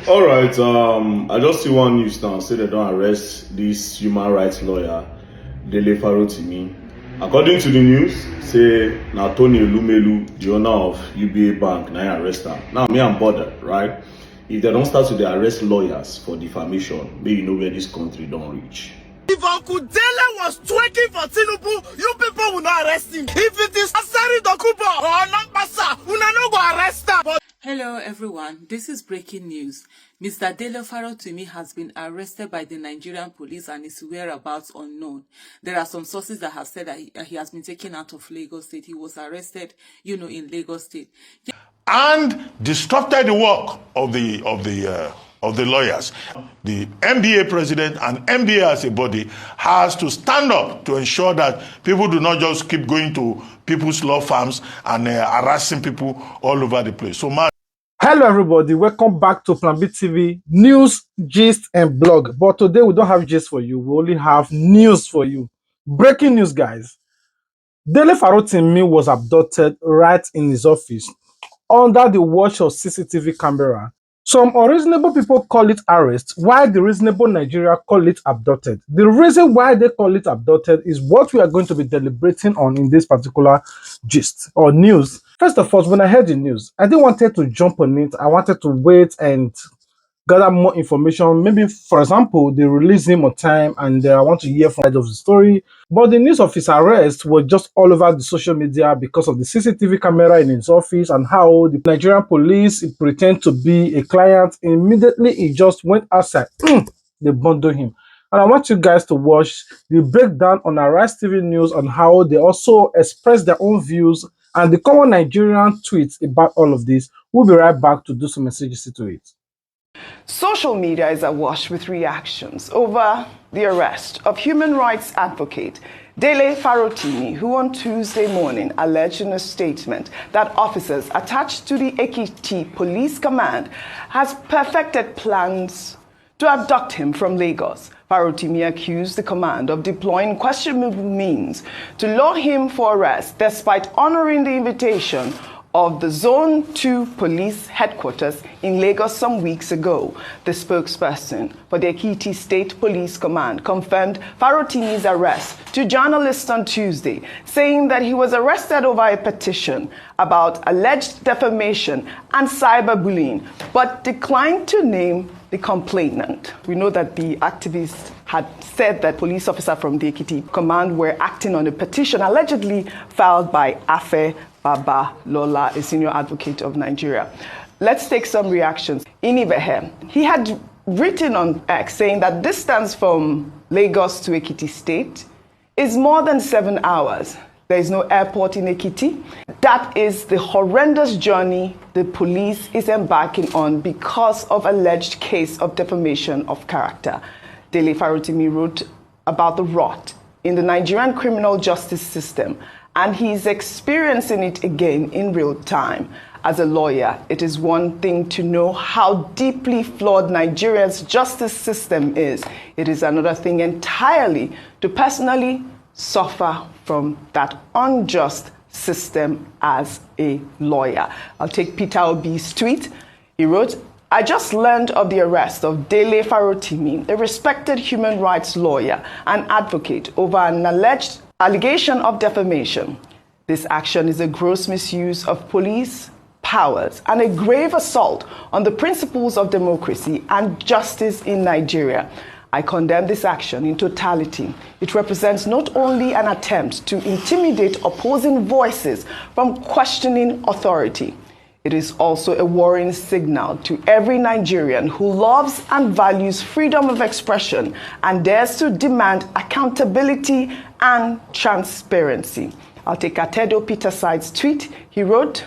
All right. I just see one news now. Say they don't arrest this human rights lawyer, Dele Farotimi. According to the news, say na Tony Elumelu, the owner of UBA Bank, now arrest her. Now me I'm bothered, right? If they don't start to arrest lawyers for defamation, maybe you know where this country don't reach. If Uncle Dele was twerking for Tinubu, you people will not arrest him. If it is Asari Dokubo or Nampasa, we no go arrest him. Hello everyone, this is breaking news. Mr. Dele Farotimi has been arrested by the Nigerian police and his whereabouts unknown. There are some sources that have said that he has been taken out of Lagos State. He was arrested, in Lagos State. And disrupted the work of the lawyers. The NBA president and NBA as a body has to stand up to ensure that people do not just keep going to people's law firms and harassing people all over the place. So, hello everybody, welcome back to Plan B TV news, gist and blog. But today we don't have gist for you, we only have news for you. Breaking news, guys. Dele Farotimi was abducted right in his office under the watch of CCTV camera. Some unreasonable people call it arrest, while the reasonable Nigeria call it abducted. The reason why they call it abducted is what we are going to be deliberating on in this particular gist or news. First of all, when I heard the news, I didn't want to jump on it. I wanted to wait and gather more information. Maybe, for example, they release him on time and I want to hear from the side of the story. But the news of his arrest was just all over the social media because of the CCTV camera in his office and how the Nigerian police pretend to be a client. Immediately, he just went outside. They bundled him. And I want you guys to watch the breakdown on Arise TV News on how they also express their own views and the common Nigerian tweets about all of this. We'll be right back to do some messages to it. Social media is awash with reactions over the arrest of human rights advocate Dele Farotimi, who on Tuesday morning alleged in a statement that officers attached to the Ekiti police command has perfected plans to abduct him from Lagos. Farotimi accused the command of deploying questionable means to lure him for arrest despite honoring the invitation of the Zone 2 Police Headquarters in Lagos some weeks ago. The spokesperson for the Ekiti State Police Command confirmed Farotimi's arrest to journalists on Tuesday, saying that he was arrested over a petition about alleged defamation and cyberbullying, but declined to name the complainant. We know that the activists had said that police officers from the Ekiti command were acting on a petition allegedly filed by Afe Baba Lola, a senior advocate of Nigeria. Let's take some reactions. In Ibehe, he had written on X saying that distance from Lagos to Ekiti State is more than 7 hours. There is no airport in Ekiti. That is the horrendous journey the police is embarking on because of alleged case of defamation of character. Dele Farotimi wrote about the rot in the Nigerian criminal justice system, and he's experiencing it again in real time. As a lawyer, it is one thing to know how deeply flawed Nigeria's justice system is. It is another thing entirely to personally suffer from that unjust system as a lawyer. I'll take Peter Obi's tweet. He wrote, I just learned of the arrest of Dele Farotimi, a respected human rights lawyer and advocate, over an alleged allegation of defamation. This action is a gross misuse of police powers and a grave assault on the principles of democracy and justice in Nigeria. I condemn this action in totality. It represents not only an attempt to intimidate opposing voices from questioning authority, it is also a worrying signal to every Nigerian who loves and values freedom of expression and dares to demand accountability and transparency. I'll take Atedo Peterside's tweet. He wrote,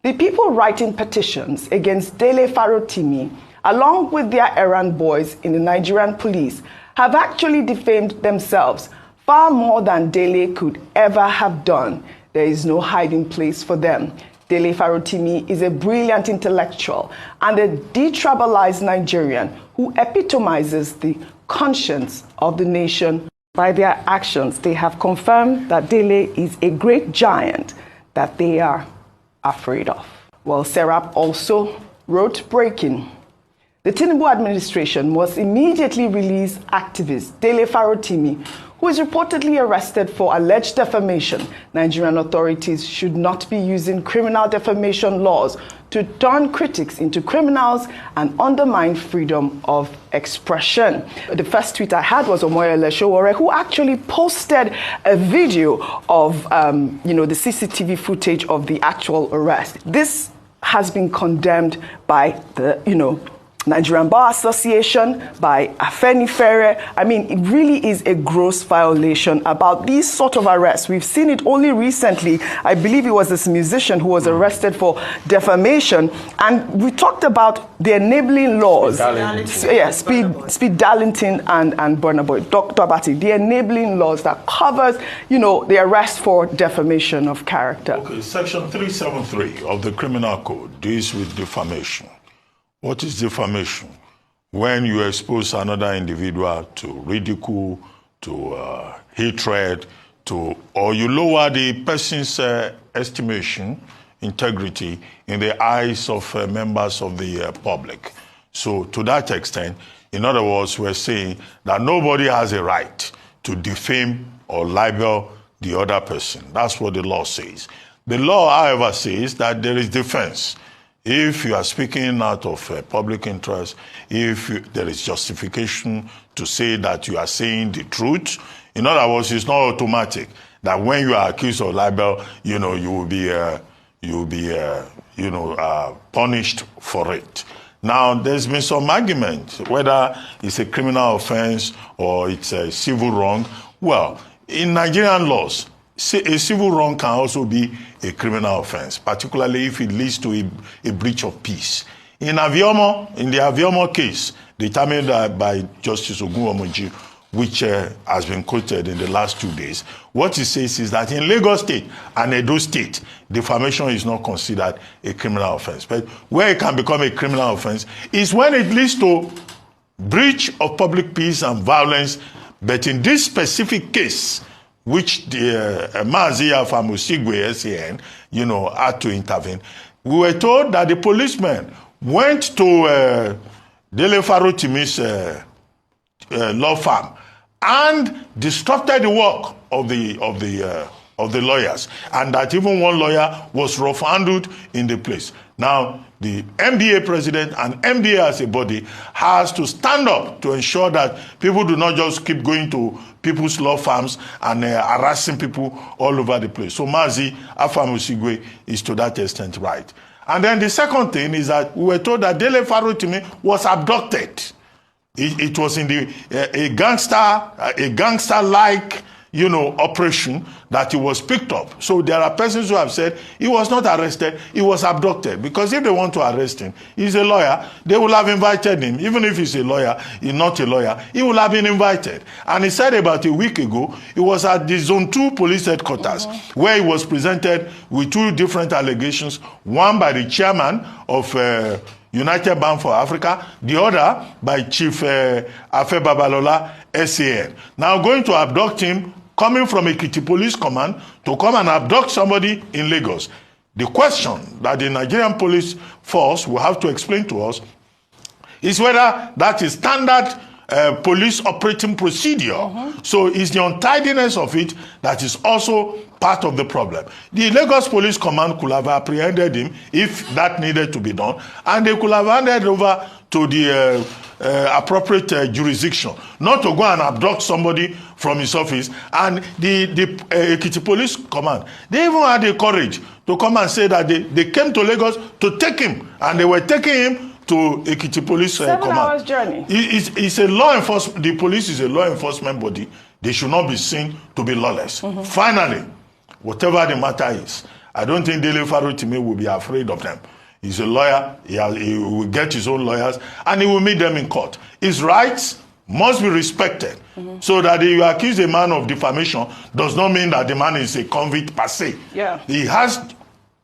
the people writing petitions against Dele Farotimi, along with their errand boys in the Nigerian police, have actually defamed themselves far more than Dele could ever have done. There is no hiding place for them. Dele Farotimi is a brilliant intellectual and a detribalized Nigerian who epitomizes the conscience of the nation. By their actions, they have confirmed that Dele is a great giant that they are afraid of. Well, Serap also wrote breaking. The Tinubu administration must immediately release activist Dele Farotimi, who is reportedly arrested for alleged defamation. Nigerian authorities should not be using criminal defamation laws to turn critics into criminals and undermine freedom of expression. The first tweet I had was Omoyele Sowore, who actually posted a video of the CCTV footage of the actual arrest. This has been condemned by the Nigerian Bar Association, by Afenifere. I mean, it really is a gross violation about these sort of arrests. We've seen it only recently. I believe it was this musician who was arrested for defamation. And we talked about the enabling laws. Speed Darlington and Burna Boy. Dr. Abati, the enabling laws that covers, the arrest for defamation of character. Okay, Section 373 of the Criminal Code deals with defamation. What is defamation? When you expose another individual to ridicule, to hatred, or you lower the person's estimation, integrity in the eyes of members of the public. So to that extent, in other words, we're saying that nobody has a right to defame or libel the other person. That's what the law says. The law, however, says that there is defense. If you are speaking out of public interest, if there is justification to say that you are saying the truth, in other words, it's not automatic that when you are accused of libel, you will be punished for it. Now, there's been some argument whether it's a criminal offense or it's a civil wrong. Well, in Nigerian laws, a civil wrong can also be a criminal offense, particularly if it leads to a breach of peace. In the Aviomo case, determined by Justice Ogunwomoji, which has been quoted in the last 2 days, what he says is that in Lagos State and Edo State, defamation is not considered a criminal offense. But where it can become a criminal offense is when it leads to breach of public peace and violence. But in this specific case, which the Mazia from Osigwe SAN, had to intervene. We were told that the policemen went to Dele Farotimi's law firm and disrupted the work of the lawyers, and that even one lawyer was rough-handled in the place. Now, the NBA president and NBA as a body has to stand up to ensure that people do not just keep going to people's law firms and harassing people all over the place. So Mazi Afam Osigwe is to that extent right. And then the second thing is that we were told that Dele Farotimi was abducted. It was in a gangster-like, operation that he was picked up. So there are persons who have said he was not arrested, he was abducted. Because if they want to arrest him, he's a lawyer, they will have invited him. Even if he's a lawyer, he's not a lawyer, he will have been invited. And he said about a week ago, he was at the Zone 2 police headquarters, where he was presented with 2 different allegations, one by the chairman of United Bank for Africa, the other by Chief Afe Babalola, SAN. Now going to abduct him, coming from Ekiti Police Command to come and abduct somebody in Lagos. The question that the Nigerian police force will have to explain to us is whether that is standard police operating procedure. So it's the untidiness of it that is also part of the problem. The Lagos Police Command could have apprehended him if that needed to be done, and they could have handed over to the appropriate jurisdiction, not to go and abduct somebody from his office. And the Ekiti Police Command, they even had the courage to come and say that they came to Lagos to take him, and they were taking him to Ekiti Police Command. 7 hours journey. It's a law enforcement. The police is a law enforcement body. They should not be seen to be lawless. Finally, whatever the matter is, I don't think Dele Farotimi will be afraid of them. He's a lawyer. He will get his own lawyers, and he will meet them in court. His rights must be respected. So that if you accuse a man of defamation does not mean that the man is a convict per se. Yeah. He has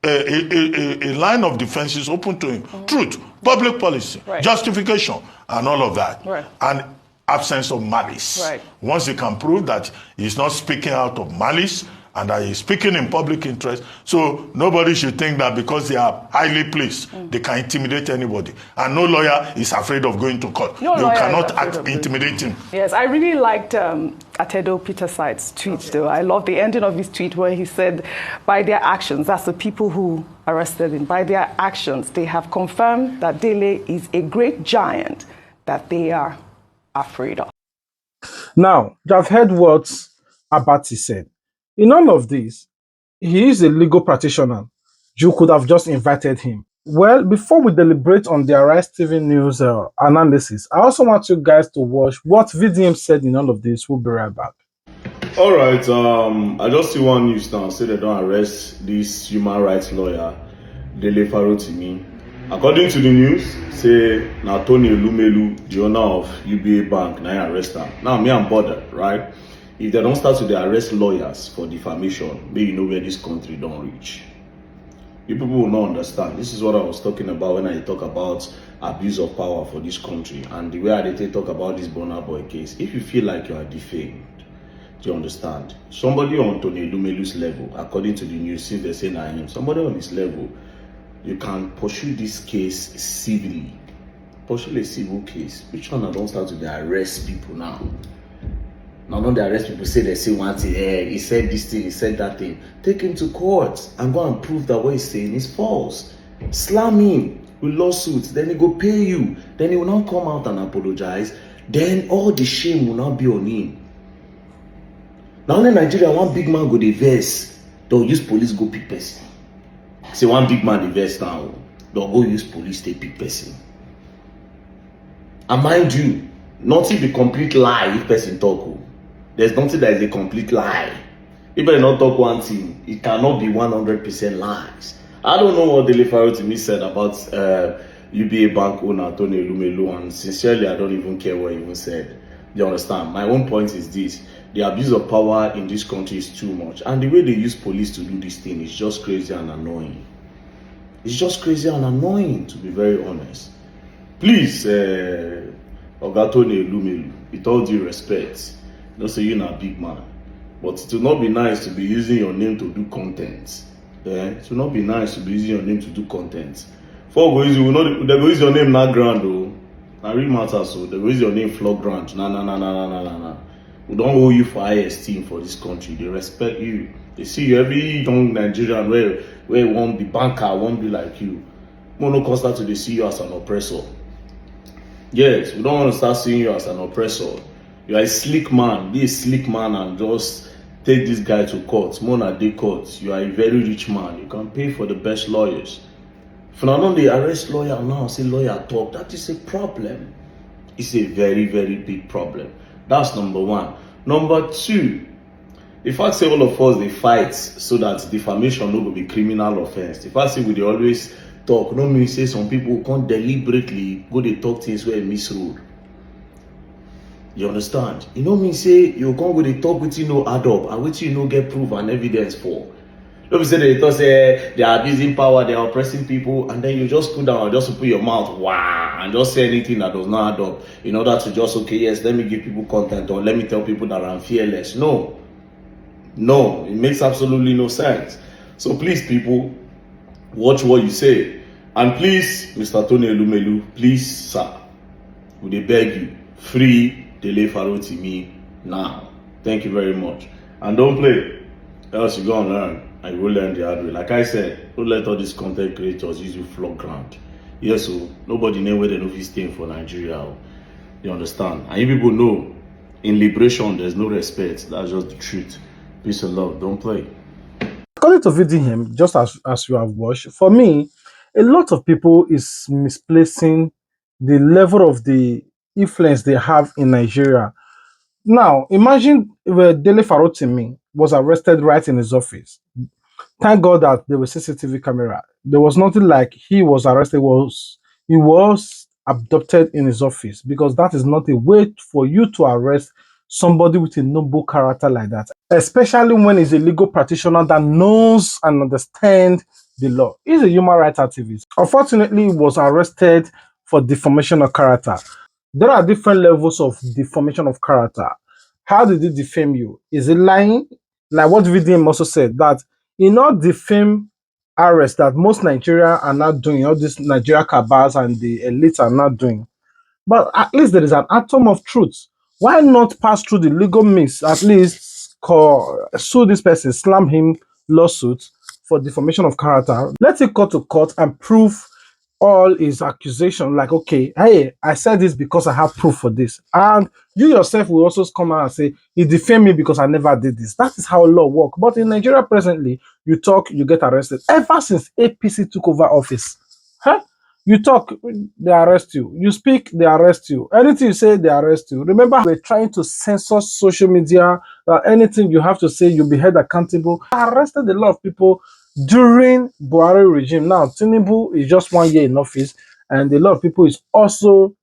a line of defenses open to him. Truth, public policy, justification, and all of that. And absence of malice. Once he can prove that he's not speaking out of malice and that he's speaking in public interest. So nobody should think that because they are highly placed, they can intimidate anybody. And no lawyer is afraid of going to court. No You lawyer is cannot afraid of intimidate him. Yes, I really liked Atedo Peterside's tweet, though. I love the ending of his tweet where he said, by their actions, that's the people who arrested him, by their actions, they have confirmed that Dele is a great giant that they are afraid of. Now, you've heard what Abati said. In all of this, he is a legal practitioner. You could have just invited him. Well, before we deliberate on the Arise TV News analysis, I also want you guys to watch what VDM said in all of this. We'll be right back. All right, I just see one news now say they don't arrest this human rights lawyer, Dele Farotimi. According to the news, say na Tony Elumelu, the owner of UBA Bank, na arrest her. Now me I'm bothered, right? If they don't start to arrest lawyers for defamation, maybe you know where this country don't reach. You people will not understand. This is what I was talking about when I talk about abuse of power for this country and the way I talk about this Burna Boy case. If you feel like you are defamed, do you understand? Somebody on Tony Elumelu's level, according to the news, since they say I am, somebody on his level, you can pursue this case civilly. Pursue a civil case. Which one I don't start to arrest people now? Now, not the arrest people say they say one thing, he said this thing, he said that thing. Take him to court and go and prove that what he's saying is false. Slam him with lawsuits, then he go pay you. Then he will now come out and apologize. Then all the shame will not be on him. Now in Nigeria, one big man go the verse, they'll use police go pick person. Say one big man the verse now, they'll go use police to pick person. And mind you, nothing be complete lie if person talk. There's nothing that is a complete lie. If I not talk one thing, it cannot be 100% lies. I don't know what Dele Farotimi said about UBA bank owner Tony Elumelu, and sincerely, I don't even care what he even said. You understand? My own point is this: the abuse of power in this country is too much, and the way they use police to do this thing is just crazy and annoying. It's just crazy and annoying, to be very honest. Please, Oga Tony Elumelu, with all due respect, don't say you're not a big man, but it will not be nice to be using your name to do content. It will not be nice to be using your name to do content. For they go use your name not grand though. Now real matters, so they go use your name flog grand. Nah. We don't owe you for high esteem for this country. They respect you. They see you every young Nigerian where won't be banker, won't be like you. We no constant to they see you as an oppressor. Yes, we don't want to start seeing you as an oppressor. You are a slick man. Be a slick man and just take this guy to court. More than day court. You are a very rich man. You can pay for the best lawyers. If not only arrest lawyer now, say lawyer talk, that is a problem. It's a very, very big problem. That's number one. Number two, the fact say all of us they fight so that defamation no will be criminal offense. The fact say we dey always talk, no mean say some people can't deliberately go they talk things where misroad. You understand? You know me say you can't go they talk with you no add up and with you no get proof and evidence for. Don't be say they talk say they are abusing power, they are oppressing people, and then you just put down and just put your mouth wow and just say anything that does not add up in order to just okay, yes, let me give people content or let me tell people that I'm fearless. No, it makes absolutely no sense. So please, people, watch what you say. And please, Mr. Tony Elumelu, please, sir, would they beg you, free Dele Farotimi now. Thank you very much. And don't play, else you go and learn. And you will learn the hard way. Like I said, don't let all these content creators use you flog ground. Yes, so nobody know where they know this thing for Nigeria. You understand? And you people know, in liberation, there's no respect. That's just the truth. Peace and love. Don't play. According to VDM, just as you have watched, for me, a lot of people is misplacing the level of the influence they have in Nigeria. Now, imagine where Dele Farotimi was arrested right in his office. Thank God that there was CCTV camera. There was nothing like he was arrested. He was abducted in his office, because that is not a way for you to arrest somebody with a noble character like that, especially when he's a legal practitioner that knows and understands the law. He's a human rights activist. Unfortunately, he was arrested for defamation of character. There are different levels of defamation of character. How did he defame you? Is it lying? like what VDM also said, that in all the fame arrests that most Nigeria are not doing, all these Nigeria cabals and the elites are not doing, but at least there is an atom of truth. Why not pass through the legal means? At least sue this person, slam him lawsuit for defamation of character. Let it go to court and prove all his accusation. Like, okay, hey, I said this because I have proof for this. And you yourself will also come out and say, he defamed me because I never did this. That is how law works. But in Nigeria presently, you talk, you get arrested. Ever since APC took over office, huh? You talk, they arrest you. You speak, they arrest you. Anything you say, they arrest you. Remember, we're trying to censor social media. Anything you have to say, you'll be held accountable. I arrested a lot of people during Buhari regime. Now, Tinubu is just 1 year in office, and a lot of people is also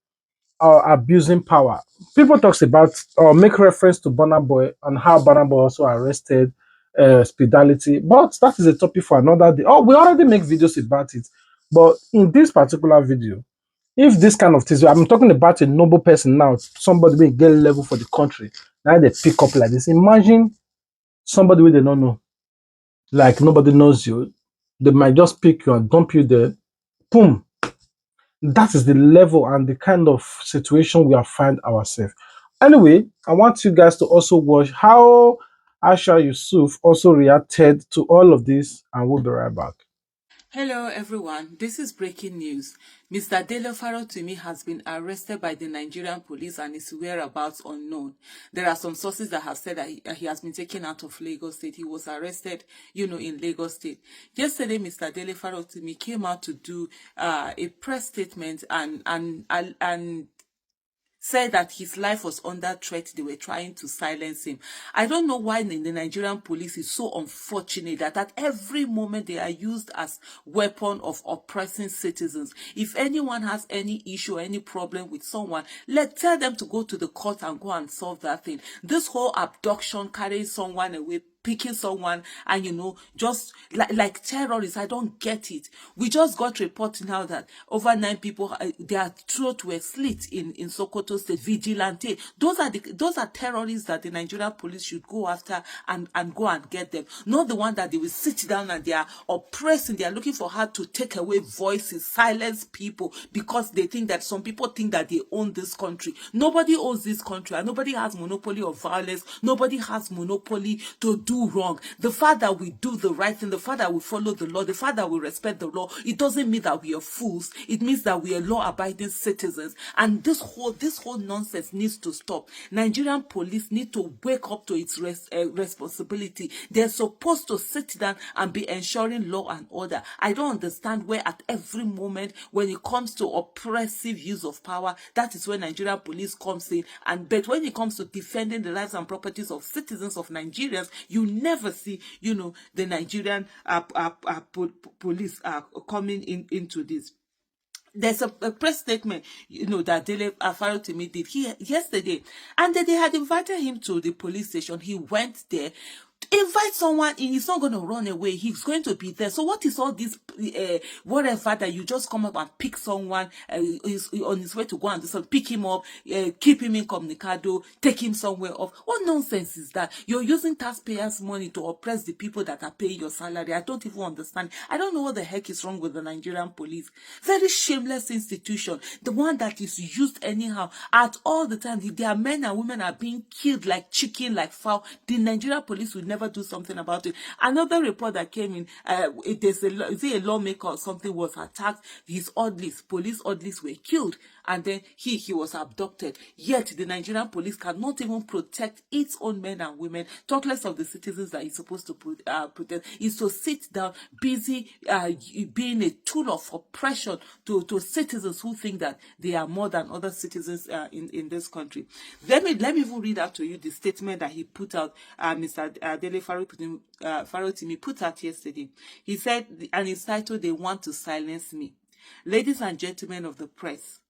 abusing power. People talks about or make reference to Burna Boy and how Burna Boy also arrested Speedality, but that is a topic for another day. Oh, we already make videos about it, but in this particular video, if this kind of things, I'm talking about a noble person now, somebody being get level for the country, now they pick up like this. Imagine somebody who they don't know, like nobody knows you, they might just pick you and dump you there. Boom. That is the level and the kind of situation we have found ourselves. Anyway, I want you guys to also watch how Aisha Yusuf also reacted to all of this, and we'll be right back. Hello everyone, this is breaking news. Mr. Dele Farotimi has been arrested by the Nigerian police and his whereabouts unknown. There are some sources that have said that he has been taken out of Lagos State. He was arrested, in Lagos State. Yesterday, Mr. Dele Farotimi came out to do a press statement and said that his life was under threat. They were trying to silence him. I don't know why the Nigerian police is so unfortunate that at every moment they are used as weapon of oppressing citizens. If anyone has any issue, any problem with someone, tell them to go to the court and go and solve that thing. This whole abduction, carrying someone away, picking someone and just like terrorists, I don't get it. We just got reporting now that over 9 people, their throat were slit in Sokoto State. Vigilante, those are terrorists that the Nigerian police should go after and go and get them, not the one that they will sit down and they are oppressing. They are looking for how to take away voices, silence people, because they think that some people think that they own this country. Nobody owns this country, and nobody has monopoly of violence. Nobody has monopoly to do wrong. The fact that we do the right thing, the fact that we follow the law, the fact that we respect the law, it doesn't mean that we are fools. It means that we are law-abiding citizens. And this whole nonsense needs to stop. Nigerian police need to wake up to its responsibility. They're supposed to sit down and be ensuring law and order. I don't understand where at every moment when it comes to oppressive use of power, that is when Nigerian police comes in. But when it comes to defending the lives and properties of citizens of Nigerians, you never see, the Nigerian police coming into this. There's a press statement, that Dele Farotimi did yesterday, and they had invited him to the police station. He went there. Invite someone in, he's not going to run away, he's going to be there. So what is all this whatever that you just come up and pick someone is on his way to go and do something, pick him up, keep him incommunicado, take him somewhere off? What nonsense is that? You're using taxpayers' money to oppress the people that are paying your salary. I don't even understand. I don't know what the heck is wrong with the Nigerian police. Very shameless institution, the one that is used anyhow at all the time. Their men and women are being killed like chicken, like fowl. The Nigerian police will never do something about it. Another report that came in, a lawmaker or something was attacked. His police orderlies were killed, and then he was abducted. Yet the Nigerian police cannot even protect its own men and women, talk less of the citizens that it's supposed to protect. Is to sit down, busy being a tool of oppression to citizens who think that they are more than other citizens in this country. Let me even read out to you the statement that he put out, Mr. Dele Farotimi put out yesterday. He said, and it's titled, "They Want to Silence Me." Ladies and gentlemen of the press,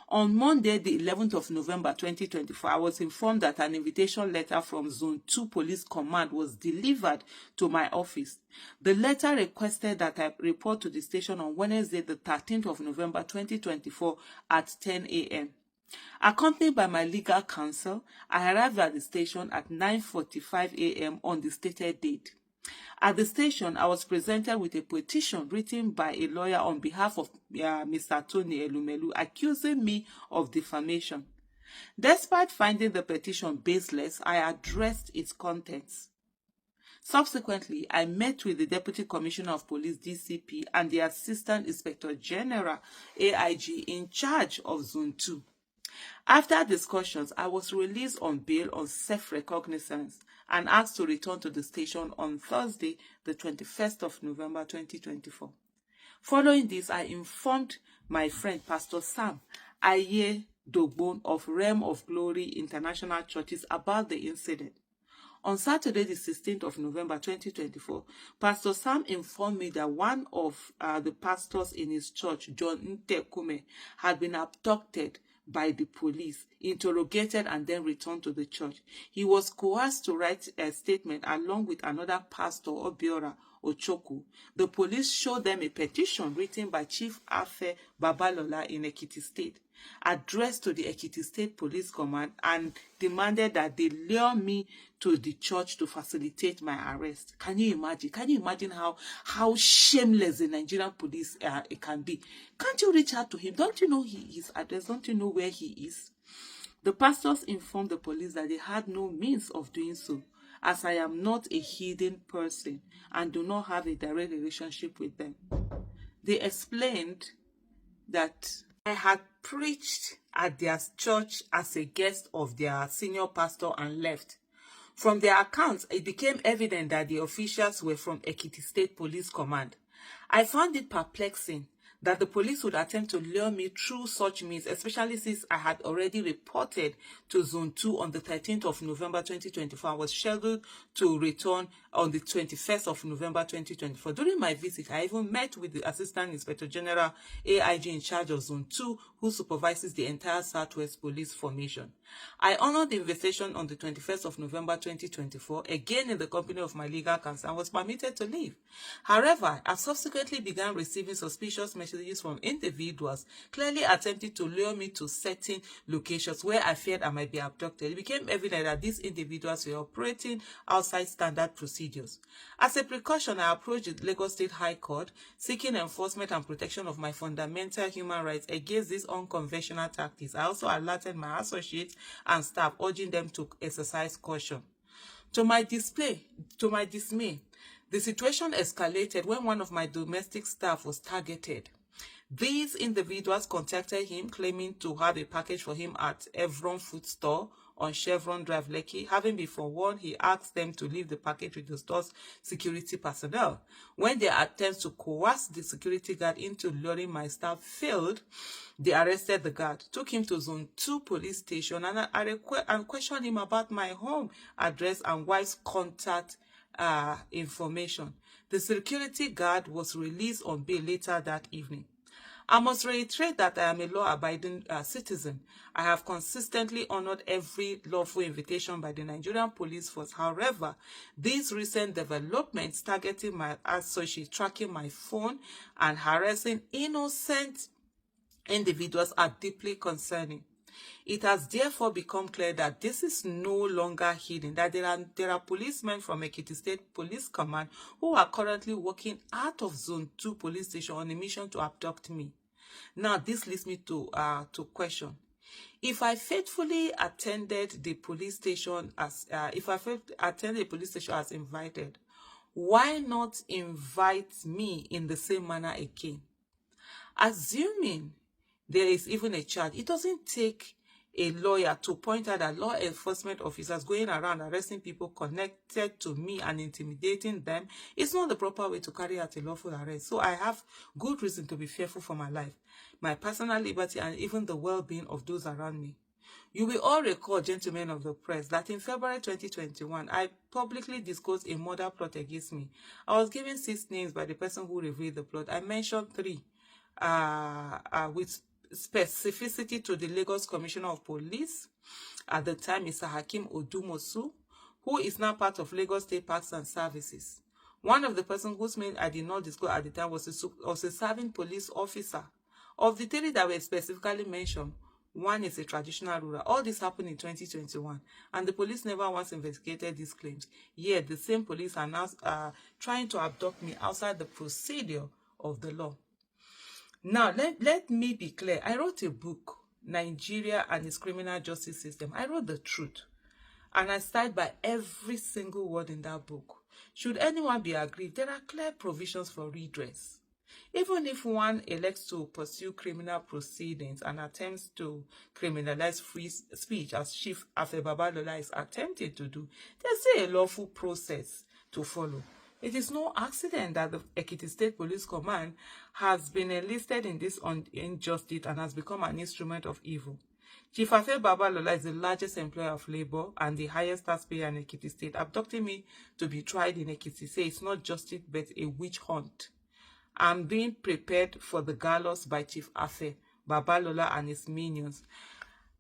on Monday, the 11th of November 2024, I was informed that an invitation letter from Zone 2 Police Command was delivered to my office. The letter requested that I report to the station on Wednesday, the 13th of November 2024 at 10 a.m. Accompanied by my legal counsel, I arrived at the station at 9:45 a.m. on the stated date. At the station, I was presented with a petition written by a lawyer on behalf of Mr. Tony Elumelu accusing me of defamation. Despite finding the petition baseless, I addressed its contents. Subsequently, I met with the Deputy Commissioner of Police DCP and the Assistant Inspector General AIG in charge of Zone 2. After discussions, I was released on bail on self-recognizance and asked to return to the station on Thursday, the 21st of November 2024. Following this, I informed my friend Pastor Sam Aye Dogbon of Realm of Glory International Churches about the incident. On Saturday, the 16th of November 2024, Pastor Sam informed me that one of the pastors in his church, John Ntekume, had been abducted by the police, interrogated, and then returned to the church. He was coerced to write a statement along with another pastor, Obiora Ochoku. The police showed them a petition written by Chief Afe Babalola in Ekiti State, addressed to the Ekiti State Police Command, and demanded that they lure me to the church to facilitate my arrest. Can you imagine? Can you imagine how shameless the Nigerian police it can be? Can't you reach out to him? Don't you know his address? Don't you know where he is? The pastors informed the police that they had no means of doing so, as I am not a hidden person and do not have a direct relationship with them. They explained that I had preached at their church as a guest of their senior pastor and left. From their accounts, it became evident that the officials were from Ekiti State Police Command. I found it perplexing that the police would attempt to lure me through such means, especially since I had already reported to Zone 2 on the 13th of November 2024 and was scheduled to return on the 21st of November 2024. During my visit, I even met with the Assistant Inspector General AIG in charge of Zone 2, who supervises the entire Southwest Police Formation. I honored the invitation on the 21st of November 2024, again in the company of my legal counsel, and was permitted to leave. However, I subsequently began receiving suspicious messages from individuals clearly attempting to lure me to certain locations where I feared I might be abducted. It became evident that these individuals were operating outside standard procedures. As a precaution, I approached the Lagos State High Court seeking enforcement and protection of my fundamental human rights against these unconventional tactics. I also alerted my associates and staff, urging them to exercise caution. To my dismay, the situation escalated when one of my domestic staff was targeted. These individuals contacted him, claiming to have a package for him at Evron Food Store on Chevron Drive, Lekki. Having been forewarned, he asked them to leave the package with the store's security personnel. When their attempts to coerce the security guard into luring my staff failed, they arrested the guard, took him to Zone 2 police station, and questioned him about my home address and wife's contact information. The security guard was released on bail later that evening. I must reiterate that I am a law-abiding citizen. I have consistently honored every lawful invitation by the Nigerian police force. However, these recent developments targeting my associates, tracking my phone, and harassing innocent individuals are deeply concerning. It has therefore become clear that this is no longer hidden, that there are policemen from Ekiti State Police Command who are currently working out of Zone 2 police station on a mission to abduct me. Now, this leads me to question. If I faithfully attended the police station as invited, why not invite me in the same manner again? Assuming there is even a charge, it doesn't take a lawyer to point out that law enforcement officers going around arresting people connected to me and intimidating them is not the proper way to carry out a lawful arrest. So I have good reason to be fearful for my life, my personal liberty, and even the well-being of those around me. You will all recall, gentlemen of the press, that in February 2021, I publicly disclosed a murder plot against me. I was given 6 names by the person who revealed the plot. I mentioned 3 with specificity to the Lagos Commissioner of Police at the time, Mr. Hakim Odumosu, who is now part of Lagos State Parks and Services. One of the persons whose name I did not disclose at the time was a serving police officer. Of the 3 that were specifically mentioned, One is a traditional ruler. All this happened in 2021, and the police never once investigated these claims. Yet the same police are now trying to abduct me outside the procedure of the law. Now, let me be clear. I wrote a book, Nigeria and its Criminal Justice System. I wrote the truth, and I stand by every single word in that book. Should anyone be aggrieved, there are clear provisions for redress. Even if one elects to pursue criminal proceedings and attempts to criminalize free speech, as Chief Afe Babalola is attempting to do, there's still a lawful process to follow. It is no accident that the Ekiti State Police Command has been enlisted in this injustice and has become an instrument of evil. Chief Afe Babalola is the largest employer of labor and the highest taxpayer in Ekiti State. Abducting me to be tried in Ekiti State is not justice but a witch hunt. I'm being prepared for the gallows by Chief Afe Babalola and his minions.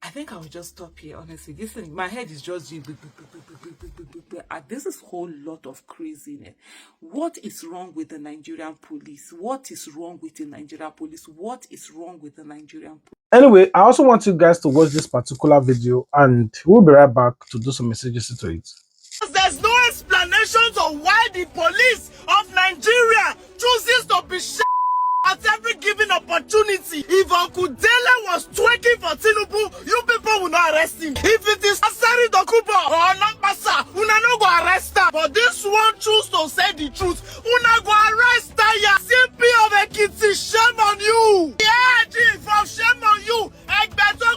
I think I will just stop here, honestly. My head is just... This is a whole lot of craziness. What is wrong with the Nigerian police? What is wrong with the Nigerian police? What is wrong with the Nigerian police? Anyway, I also want you guys to watch this particular video, and we'll be right back to do some messages to it. There's no explanation on why the police of Nigeria chooses to be at every given opportunity. If Uncle Dele was twerking for Tinubu, you people will not arrest him. If it is Asari Dokubo or Nampasa, una no go arrest her. But this one choose to say the truth. Una go arrest her. CP of Ekiti, shame on you. Yeah, Chief, shame on you. Egbeto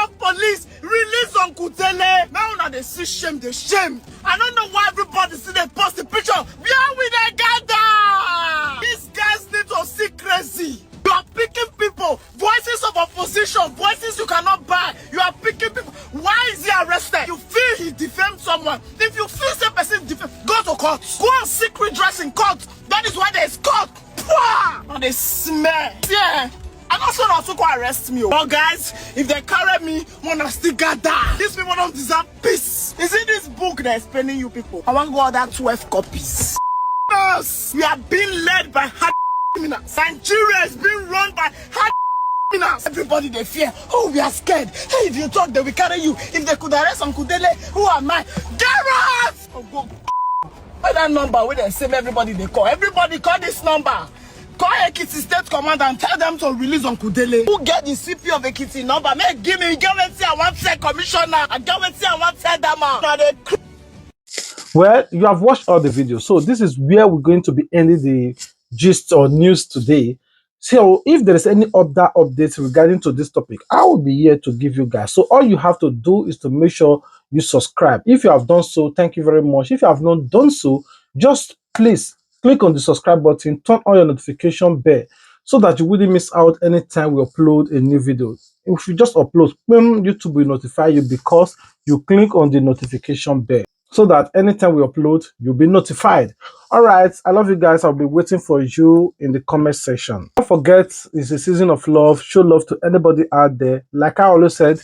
of police release Uncle Dele. Now una they see shame, they shame. I don't know why everybody see they post the picture. Where we they gather? These guys need to see crazy. You are picking people, voices of opposition, voices you cannot buy. You are picking people. Why is he arrested? You feel he defamed someone. If you feel the person defamed, go to court. Go and seek redress in court. That is why there is court. And they smell. Yeah. I'm not sure also go arrest me. But guys, if they carry me, wanna still gather. These people don't deserve peace. Is it this book that's explaining you people? I want to go order 12 copies. We are being led by hard criminals. Nigeria is being run by hard criminals. Everybody they fear. Oh, we are scared. Hey, if you talk, they will carry you. If they could arrest Uncle Dele, who am I? Get us! Oh, go. What's that number where they same everybody they call? Everybody call this number. Call Ekiti State Command and tell them to release Uncle Dele. Who get the CP of Ekiti number? Make give me, get what I want to say, Commissioner. I get what I want to say, that man. Well, you have watched all the videos, so this is where we're going to be ending the gist or news today. So if there is any other updates regarding to this topic, I will be here to give you guys. So all you have to do is to make sure you subscribe. If you have done so, thank you very much. If you have not done so, just please click on the subscribe button, turn on your notification bell so that you wouldn't miss out anytime we upload a new video. If you just upload, YouTube will notify you because you click on the notification bell, so that anytime we upload, you'll be notified. All right, I love you guys. I'll be waiting for you in the comment section. Don't forget, it's a season of love. Show love to anybody out there. Like I always said,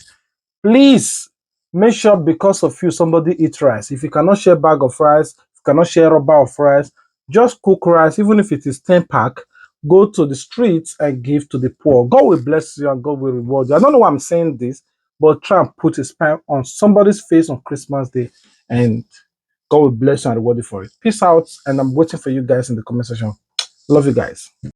please make sure because of you, somebody eat rice. If you cannot share a bag of rice, if you cannot share a rubber of rice, just cook rice, even if it is 10 pack, go to the streets and give to the poor. God will bless you and God will reward you. I don't know why I'm saying this, but try and put a smile on somebody's face on Christmas Day, and God will bless you and reward you for it. Peace out, and I'm waiting for you guys in the comment section. Love you guys.